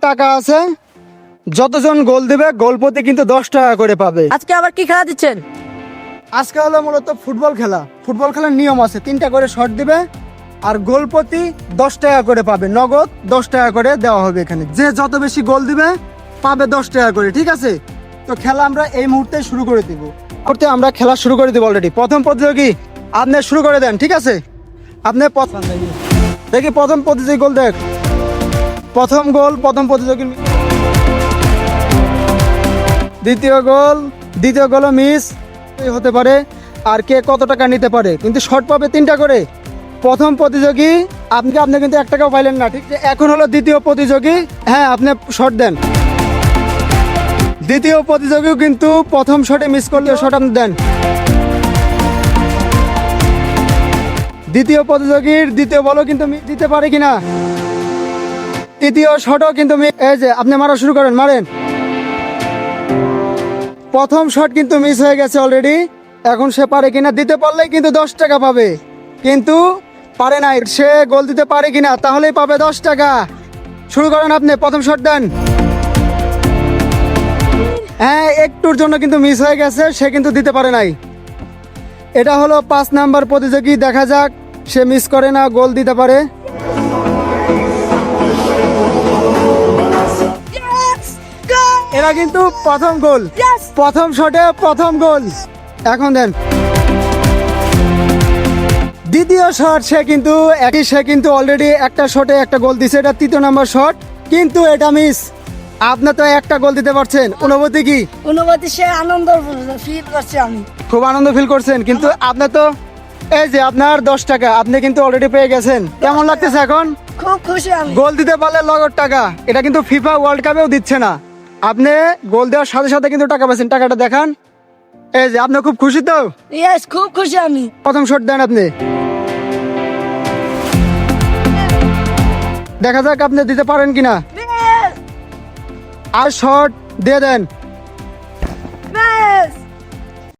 টাকা আছে, যতজন গোল দিবে গোল প্রতি কিন্তু 10 টাকা করে পাবে। আজকে আবার কি খেলা দিচ্ছেন? আজকে হলো মূলত ফুটবল খেলা। ফুটবল খেলার নিয়ম আছে, 3টা করে শট দিবে আর গোল প্রতি 10 টাকা করে পাবে, নগদ 10 টাকা করে দেওয়া হবে। এখানে যে যত বেশি গোল দিবে পাবে 10 টাকা করে, ঠিক আছে? তো খেলা আমরা এই মুহূর্তে শুরু করে দিব। আমরা খেলা শুরু করে দিব অলরেডি। প্রথম প্রতিযোগী আপনি শুরু করে দেন, ঠিক আছে? আপনি দেখি প্রথম প্রতিযোগী গোল দেখ। প্রথম গোল প্রথম প্রতিযোগী, দ্বিতীয় গোলও মিস হতে পারে। আর কে কত টাকা নিতে পারে, কিন্তু শর্ট পাবে 3টা করে। প্রথম প্রতিযোগী আপনি কিন্তু 1 টাকাও পাইলেন না, ঠিক আছে? এখন হলো দ্বিতীয় প্রতিযোগী। হ্যাঁ, আপনি শর্ট দেন। দ্বিতীয় প্রতিযোগীও কিন্তু প্রথম শটে মিস করলে শট আপনি দেন। দ্বিতীয় প্রতিযোগীর দ্বিতীয় বলও কিন্তু মিস দিতে পারে কিনা। তৃতীয় শটও কিন্তু এই যে আপনি মারা শুরু করেন, মারেন। প্রথম শট কিন্তু মিস হয়ে গেছে অলরেডি। এখন সে পারে কিনা, দিতে পারলেই কিন্তু 10 টাকা পাবে, কিন্তু পারে নাই। সে গোল দিতে পারে কিনা, তাহলেই পাবে 10 টাকা। শুরু করেন আপনি, প্রথম শট দেন। হ্যাঁ, একটুর জন্য কিন্তু মিস হয়ে গেছে, সে কিন্তু দিতে পারে নাই। এটা হলো 5 নাম্বার প্রতিযোগী। দেখা যাক সে মিস করে না গোল দিতে পারে। এরা কিন্তু প্রথম গোল, প্রথম শটে প্রথম গোল। এখন দেন দ্বিতীয় শট। সে কিন্তু অলরেডি একটা শটে একটা গোল দিছে। এটা 3য় নাম্বার শট, কিন্তু এটা মিস। আপনি তো একটা গোল দিতে পারছেন। অনুভূতি কি? অনুভূতি সে আনন্দ ফিল করছি আমি। খুব আনন্দ ফিল করছেন, কিন্তু আপনি তো এই যে আপনার 10 টাকা আপনি কিন্তু অলরেডি পেয়ে গেছেন। কেমন লাগতেছে এখন? খুব খুশি আমি। গোল দিতে পারলে নগদ টাকা। এটা কিন্তু ফিফা ওয়ার্ল্ড কাপেও দিচ্ছে না। আপনি গোল দেওয়ার সাথে সাথে কিন্তু টাকা পাচ্ছেন। টাকাটা দেখান। এই যে আপনি খুব খুশি তো? ইয়েস, খুব খুশি আমি। প্রথম শট দেন আপনি। দেখা যাক আপনি দিতে পারেন কিনা। আর শট দিয়ে দেন।